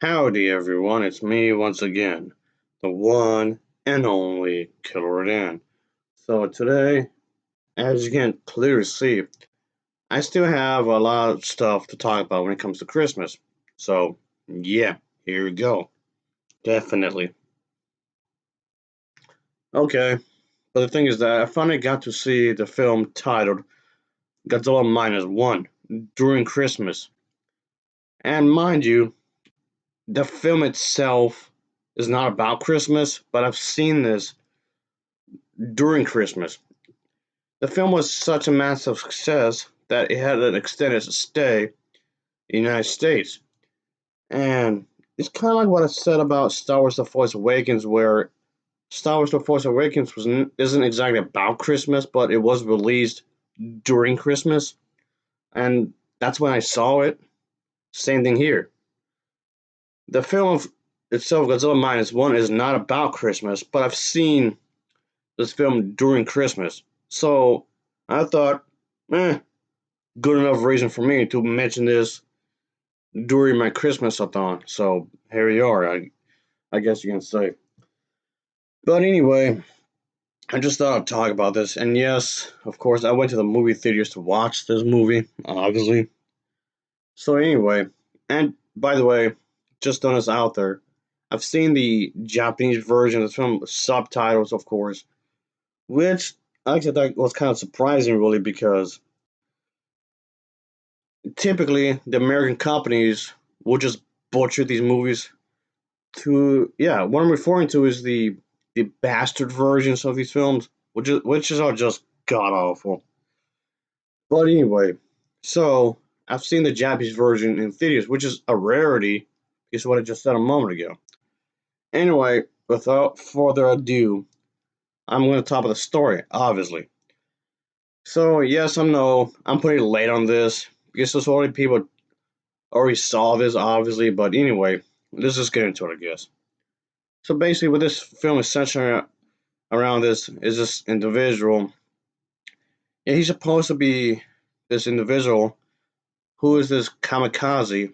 Howdy everyone, it's me once again, the one and only Killer Dan. So today, as you can clearly see, I still have a lot of stuff to talk about when it comes to Christmas. So yeah, here we go. Definitely. Okay, but the thing is that I finally got to see the film titled Godzilla Minus One during Christmas. And mind you, the film itself is not about Christmas, but I've seen this during Christmas. The film was such a massive success that it had an extended stay in the United States. And it's kind of like what I said about Star Wars The Force Awakens, where Star Wars The Force Awakens isn't exactly about Christmas, but it was released during Christmas. And that's when I saw it. Same thing here. The film itself, Godzilla Minus One, is not about Christmas, but I've seen this film during Christmas. So I thought, good enough reason for me to mention this during my Christmas-a-thon. So here you are, I guess you can say. But anyway, I just thought I'd talk about this. And yes, of course, I went to the movie theaters to watch this movie, obviously. So anyway, and by the way, just throwing this out there, I've seen the Japanese version of the film, subtitles, of course, which I actually thought was kind of surprising, really, because typically the American companies will just butcher these movies to yeah, what I'm referring to is the bastard versions of these films, which is all just god awful. But anyway, so I've seen the Japanese version in theaters, which is a rarity, is what I just said a moment ago. Anyway, without further ado, I'm going to top of the story, obviously. So yes, I know I'm pretty late on this because there's already people already saw this, obviously. But anyway, let's just get into it, I guess. So basically, what this film is centering around this is this individual. Yeah, he's supposed to be this individual who is this kamikaze.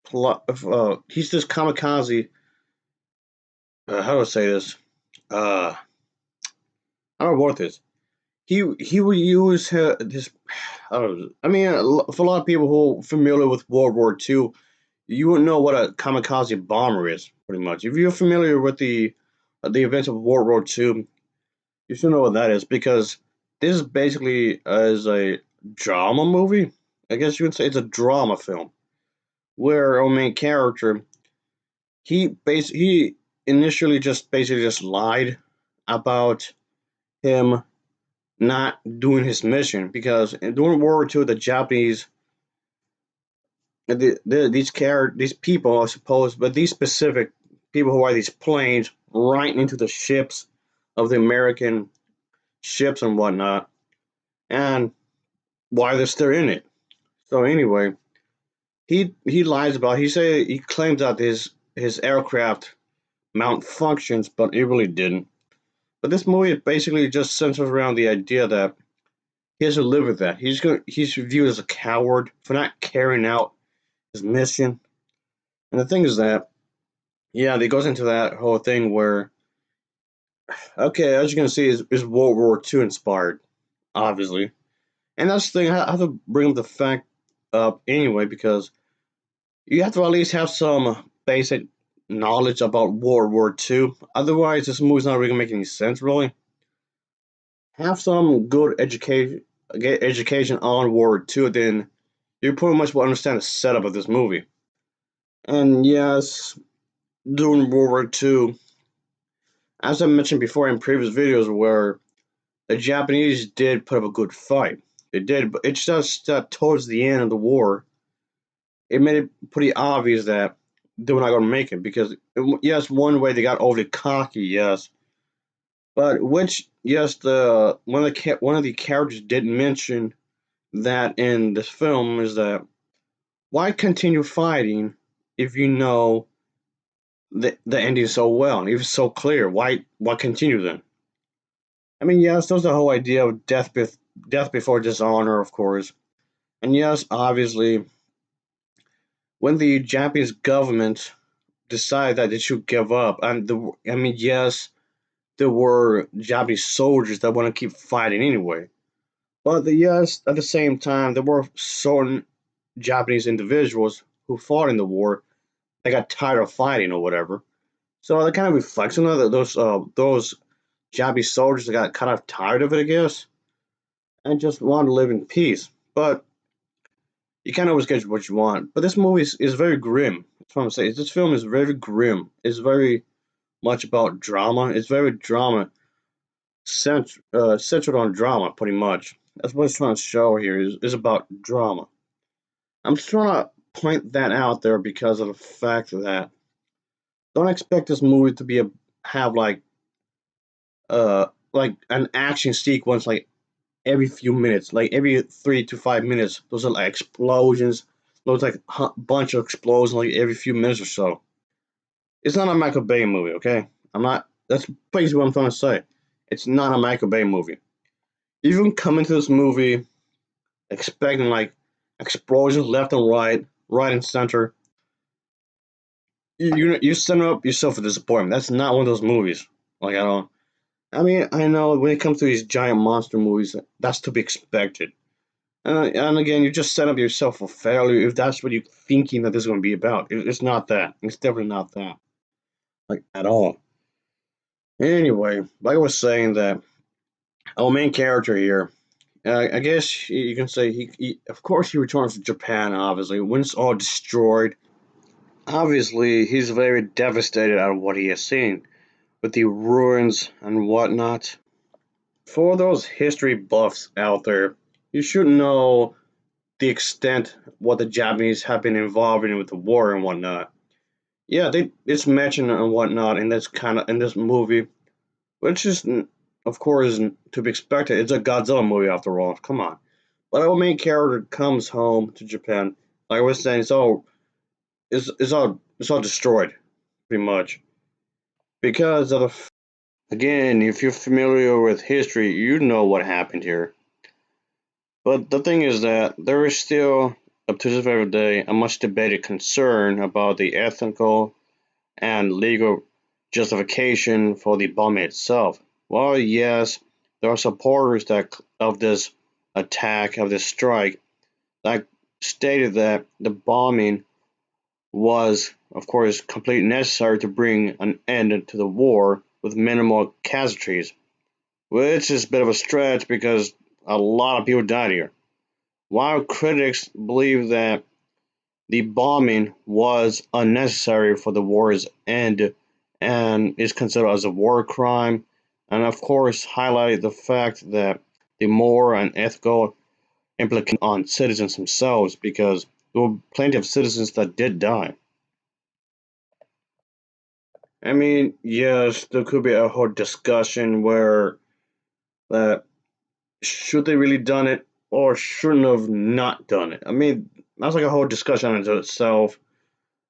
He's this kamikaze. How do I say this? I don't know what this. He will use his. I don't know. I mean, for a lot of people who are familiar with World War II, you would know what a kamikaze bomber is, pretty much. If you're familiar with the events of World War II, you should know what that is because this is basically as a drama movie. I guess you could say it's a drama film where our main character he initially just basically just lied about him not doing his mission because during World War II the Japanese these people I suppose but these specific people who are these planes right into the ships of the American ships and whatnot and why they're still in it. So anyway, he lies about. He claims that his aircraft malfunctions, but it really didn't. But this movie basically just centers around the idea that he has to live with that. He's viewed as a coward for not carrying out his mission. And the thing is that yeah, it goes into that whole thing where okay, as you can see, is World War II inspired, obviously. And that's the thing. I have to bring up the fact up anyway because you have to at least have some basic knowledge about World War II. Otherwise, this movie's not really gonna make any sense. Really, have some good education, get education on World War II, then you pretty much will understand the setup of this movie. And yes, during World War II, as I mentioned before in previous videos, where the Japanese did put up a good fight. They did, but it's just that towards the end of the war, it made it pretty obvious that they were not going to make it because yes, one way they got overly cocky, yes, but which yes, the one of the characters did mention that in this film is that why continue fighting if you know the ending so well, if it's so clear, why continue then? I mean, yes, there's the whole idea of death before dishonor, of course, and yes, obviously when the Japanese government decided that they should give up, and I mean, yes, there were Japanese soldiers that want to keep fighting anyway, but yes, at the same time, there were certain Japanese individuals who fought in the war. They got tired of fighting or whatever. So that kind of reflects on that those Japanese soldiers that got kind of tired of it, I guess, and just wanted to live in peace. But you can't always get what you want. But this movie is very grim. That's what I'm saying. This film is very grim. It's very much about drama. It's very drama centered on drama, pretty much. That's what it's trying to show here. Is about drama. I'm just trying to point that out there because of the fact that don't expect this movie to be a have like an action sequence like every few minutes, like every 3 to 5 minutes. Those are like explosions. Those like bunch of explosions like every few minutes or so. It's not a Michael Bay movie, okay? I'm not. That's basically what I'm trying to say. It's not a Michael Bay movie. You can come into this movie expecting like explosions left and right, right and center. You set up yourself for disappointment. That's not one of those movies. Like I don't. I mean, I know when it comes to these giant monster movies, that's to be expected. And again, you just set up yourself for failure if that's what you're thinking that this is going to be about. It's not that. It's definitely not that. Like, at all. Anyway, like I was saying, that our main character here, I guess you can say, of course, he returns to Japan, obviously, when it's all destroyed. Obviously, he's very devastated at what he has seen with the ruins and whatnot. For those history buffs out there, you should know the extent what the Japanese have been involved in with the war and whatnot. Yeah, it's mentioned and whatnot in this kind of in this movie, which is of course to be expected. It's a Godzilla movie after all. Come on, but our main character comes home to Japan. Like I was saying, it's all destroyed, pretty much because of again. If you're familiar with history, you know what happened here. But the thing is that there is still, up to this very day, a much debated concern about the ethical and legal justification for the bombing itself. Well, yes, there are supporters of this attack, of this strike, that stated that the bombing was, of course, completely necessary to bring an end to the war with minimal casualties, which is a bit of a stretch because a lot of people died here. While critics believe that the bombing was unnecessary for the war's end and is considered as a war crime, and of course highlight the fact that the moral and ethical implications on citizens themselves because there were plenty of citizens that did die. I mean, yes, there could be a whole discussion where that should they really done it or shouldn't have not done it. I mean, that's like a whole discussion into itself.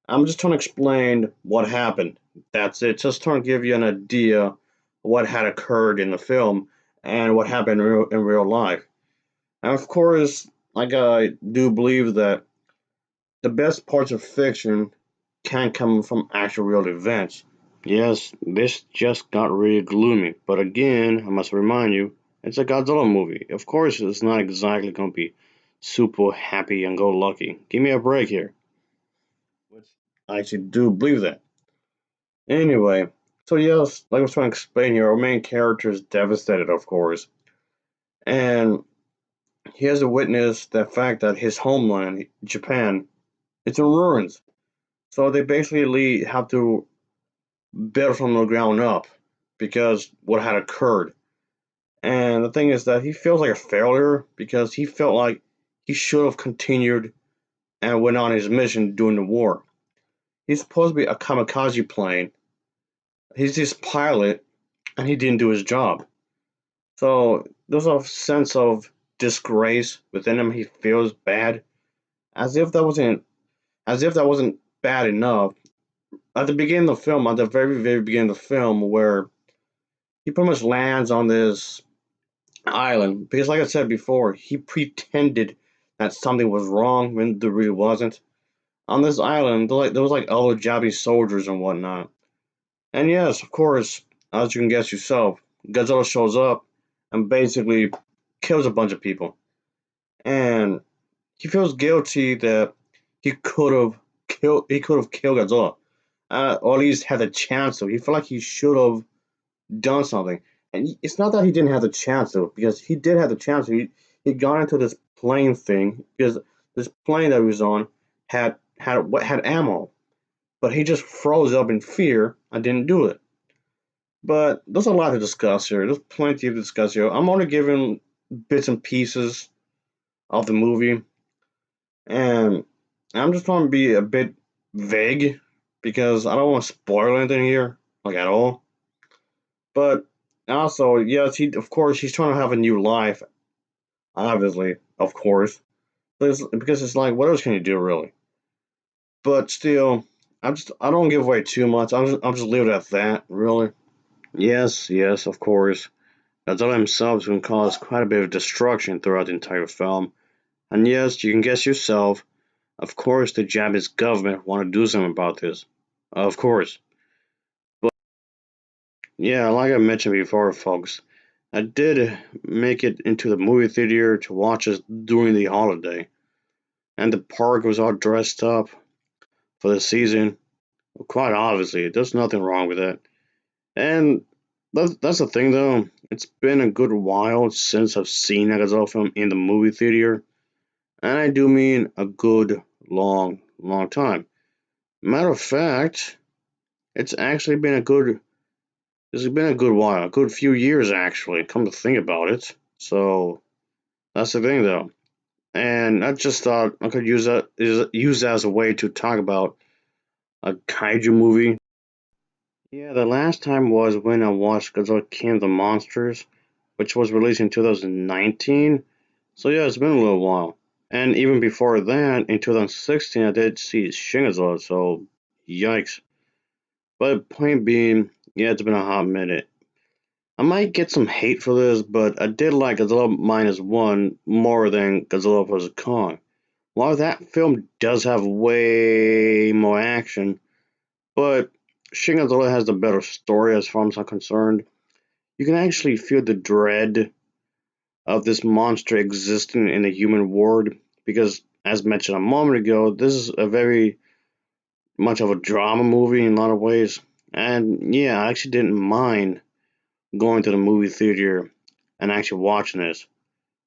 I'm just trying to explain what happened. That's it. Just trying to give you an idea of what had occurred in the film and what happened in real life. And of course, like I do believe that the best parts of fiction can come from actual real events. Yes, this just got really gloomy, but again, I must remind you, it's a Godzilla movie. Of course, it's not exactly going to be super happy and go lucky. Give me a break here. Which I actually do believe that. Anyway, so yes, like I was trying to explain here, our main character is devastated, of course, and he has to witness the fact that his homeland, Japan, it's in ruins. So they basically have to build from the ground up because what had occurred. And the thing is that he feels like a failure because he felt like he should have continued and went on his mission during the war. He's supposed to be a kamikaze plane. He's this pilot, and he didn't do his job. So there's a sense of disgrace within him. He feels bad, as if that wasn't bad enough. At the beginning of the film, at the very beginning of the film, where he pretty much lands on this island, because like I said before, he pretended that something was wrong when there really wasn't. on this island. There was like other Japanese soldiers and whatnot. And yes, of course, as you can guess yourself, Godzilla shows up and basically kills a bunch of people. And he feels guilty that he could have killed Godzilla, or at least had a chance to. He felt like he should have done something. And it's not that he didn't have the chance to, because he did have the chance to. He got into this plane thing because this plane that he was on had ammo, but he just froze up in fear and didn't do it. But there's a lot to discuss here. There's plenty to discuss here. I'm only giving bits and pieces of the movie, and I'm just trying to be a bit vague because I don't want to spoil anything here, like at all. But also, yes, he of course he's trying to have a new life, obviously, of course. But because it's like, what else can you do really? But still, I don't give away too much. I'll just leave it at that, really. Yes, yes, of course. Godzilla himself is going to cause quite a bit of destruction throughout the entire film. And yes, you can guess yourself, of course the Japanese government want to do something about this. Of course. But yeah, like I mentioned before, folks, I did make it into the movie theater to watch it during the holiday. And the park was all dressed up for the season. Quite obviously, there's nothing wrong with that. And that's the thing, though. It's been a good while since I've seen a Godzilla film in the movie theater. And I do mean a good, long, long time. Matter of fact, it's actually been a good it's been a good while, a good few years actually, come to think about it. So that's the thing though. And I just thought I could use that as a way to talk about a kaiju movie. Yeah, the last time was when I watched Godzilla King of the Monsters, which was released in 2019. So yeah, it's been a little while. And even before that, in 2016, I did see Shin Godzilla, so yikes. But point being, yeah, it's been a hot minute. I might get some hate for this, but I did like Godzilla Minus One more than Godzilla vs. Kong. While that film does have way more action, but Shin Godzilla has the better story as far as I'm concerned. You can actually feel the dread of this monster existing in the human world because, as mentioned a moment ago, this is a very much of a drama movie in a lot of ways. And yeah, I actually didn't mind going to the movie theater and actually watching this.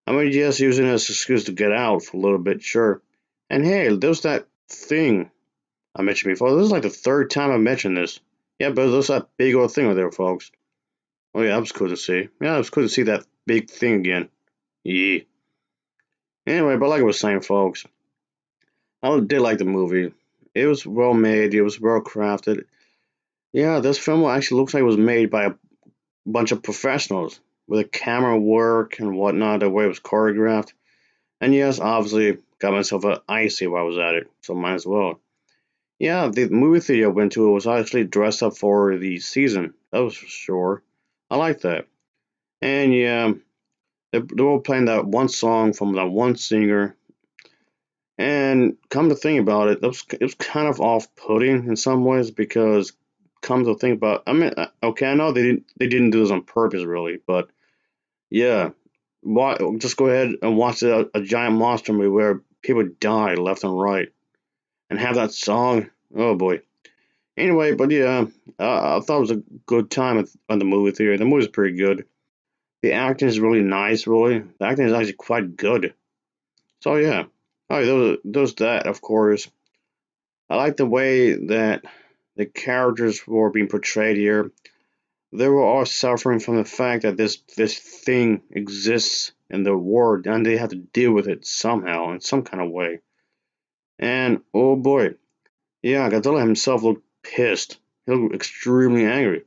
I mean, yes, using it as an excuse to get out for a little bit, sure. And hey, there's that thing I mentioned before. This is like the third time I mentioned this. Yeah, but there's that big old thing over there, folks. Oh yeah, that was cool to see. Yeah, it was cool to see that big thing again. Yeah. Anyway, but like I was saying, folks, I did like the movie. It was well made. It was well crafted. Yeah, this film actually looks like it was made by a bunch of professionals with the camera work and whatnot, the way it was choreographed. And yes, obviously, got myself an icy while I was at it, so might as well. Yeah, the movie theater I went to was actually dressed up for the season. That was for sure. I like that. And yeah, they were playing that one song from that one singer. And come to think about it, it was kind of off-putting in some ways because come to think about, I mean, okay, I know they didn't do this on purpose really, but yeah, why just go ahead and watch a giant monster movie where people die left and right and have that song. Oh boy. Anyway, but yeah, I thought it was a good time at the movie theater. The movie's pretty good. The acting is really nice. Really, the acting is actually quite good. So yeah, all right, those that of course. I like the way that the characters were being portrayed here. They were all suffering from the fact that this thing exists in the world and they have to deal with it somehow in some kind of way. And oh boy, yeah, Godzilla himself looked pissed. He looked extremely angry.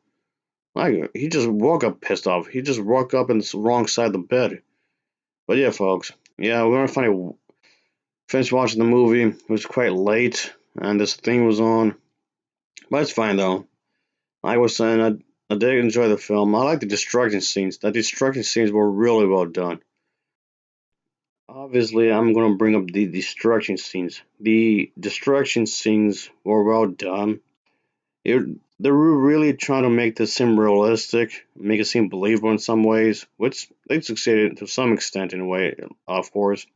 Like he just woke up pissed off. He just woke up in the wrong side of the bed. But yeah, folks. Yeah, we're gonna finally finish watching the movie. It was quite late, and this thing was on. But it's fine though. Like I was saying, I did enjoy the film. I like the destruction scenes. The destruction scenes were really well done. Obviously, I'm gonna bring up the destruction scenes. The destruction scenes were well done. It, they were really trying to make this seem realistic, make it seem believable in some ways, which they succeeded to some extent in a way, of course.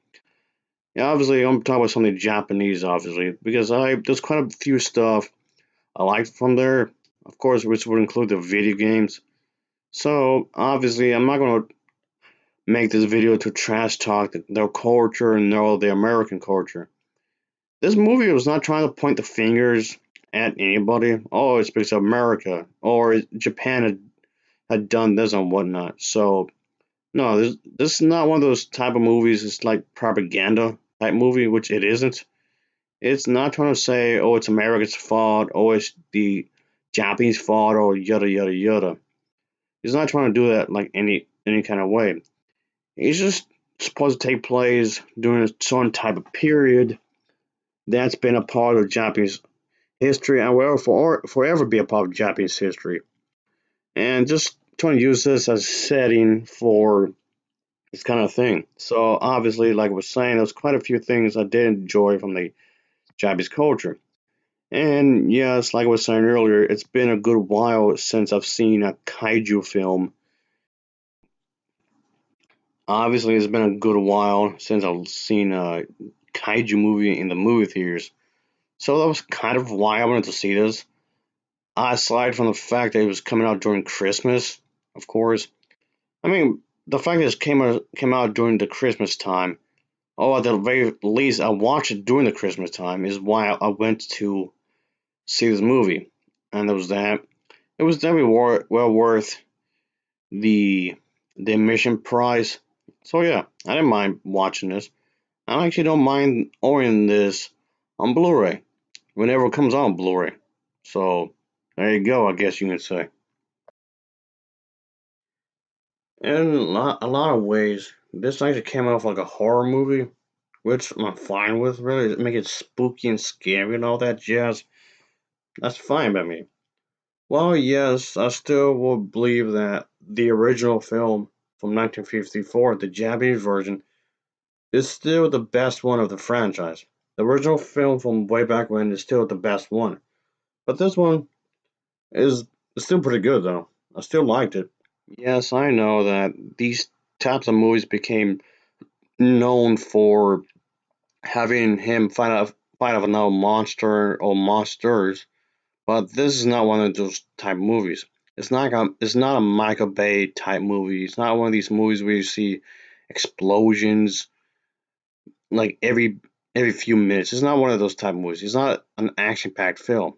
Yeah, obviously, I'm talking about something Japanese, obviously, because there's quite a few stuff I liked from there, of course, which would include the video games. So obviously, I'm not gonna make this video to trash talk their culture and the American culture. This movie was not trying to point the fingers at anybody. Oh, it's because of America or Japan had done this and whatnot. So no, this is not one of those type of movies. It's like propaganda type movie, which it isn't. It's not trying to say, oh, it's America's fault, oh, it's the Japanese fault, or yada yada yada. He's not trying to do that like any kind of way. He's just supposed to take place during a certain type of period that's been a part of Japanese history and will forever be a part of Japanese history. And just trying to use this as a setting for this kind of thing. So obviously, like I was saying, there's quite a few things I did enjoy from the Japanese culture. And yes, like I was saying earlier, it's been a good while since I've seen a kaiju film. Obviously, it's been a good while since I've seen a kaiju movie in the movie theaters. So that was kind of why I wanted to see this. Aside from the fact that it was coming out during Christmas, of course. I mean, the fact that it came out during the Christmas time, or at the very least, I watched it during the Christmas time, is why I went to see this movie. And there was that. It was definitely well worth the the admission price. So yeah, I didn't mind watching this. I actually don't mind owning this on Blu-ray whenever it comes out on Blu-ray. So there you go, I guess you can say. In a lot of ways, this actually came off like a horror movie, which I'm fine with. Really, make it spooky and scary and all that jazz. That's fine by me. Well, yes, I still will believe that the original film from 1954, the Japanese version, is still the best one of the franchise. The original film from way back when is still the best one. But this one is still pretty good, though. I still liked it. Yes, I know that these types of movies became known for having him fight off another monster or monsters, but this is not one of those type movies. It's not a Michael Bay type movie. It's not one of these movies where you see explosions like every few minutes. It's not one of those type of movies. It's not an action packed film.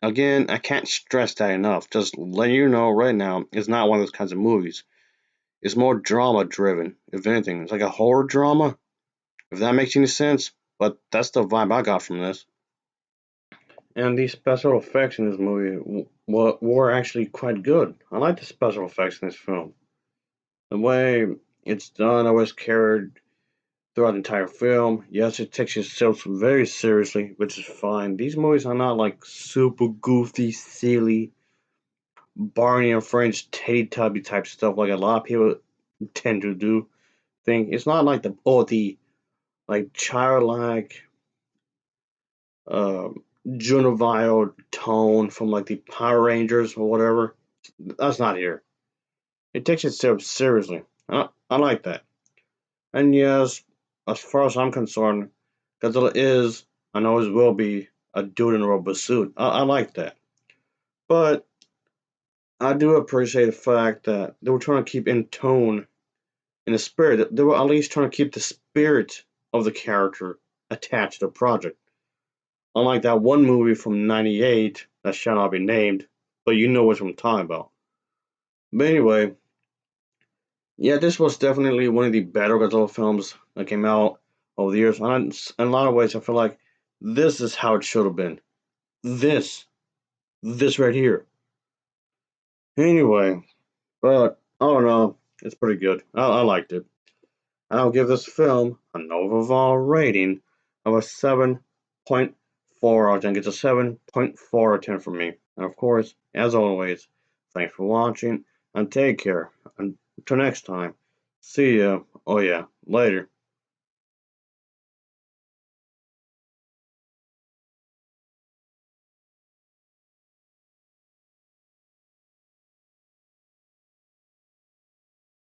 Again, I can't stress that enough. Just letting you know right now, it's not one of those kinds of movies. It's more drama driven, if anything. It's like a horror drama, if that makes any sense. But that's the vibe I got from this. And the special effects in this movie were actually quite good. I like the special effects in this film. The way it's done, I was carried throughout the entire film. Yes, it takes itself very seriously, which is fine. These movies are not like super goofy, silly, Barney and Friends, Teletubby type stuff like a lot of people tend to do. Think it's not like the like childlike, uh, juvenile tone from like the Power Rangers or whatever. That's not here. It takes itself seriously. I like that. And yes, as far as I'm concerned, Godzilla is and always will be a dude in a rubber suit. I like that. But I do appreciate the fact that they were trying to keep in tone in the spirit. They were at least trying to keep the spirit of the character attached to the project. Unlike that one movie from '98 that shall not be named, but you know what I'm talking about. But anyway, yeah, this was definitely one of the better Godzilla films that came out over the years. And in a lot of ways, I feel like this is how it should have been. This, this right here. Anyway, but I don't know. It's pretty good. I liked it. I'll give this film an overall rating of a 7.4 out of 10. It's a 7.4 out of 10 for me. And of course, as always, thanks for watching and take care. Until next time, see ya. Oh yeah, later.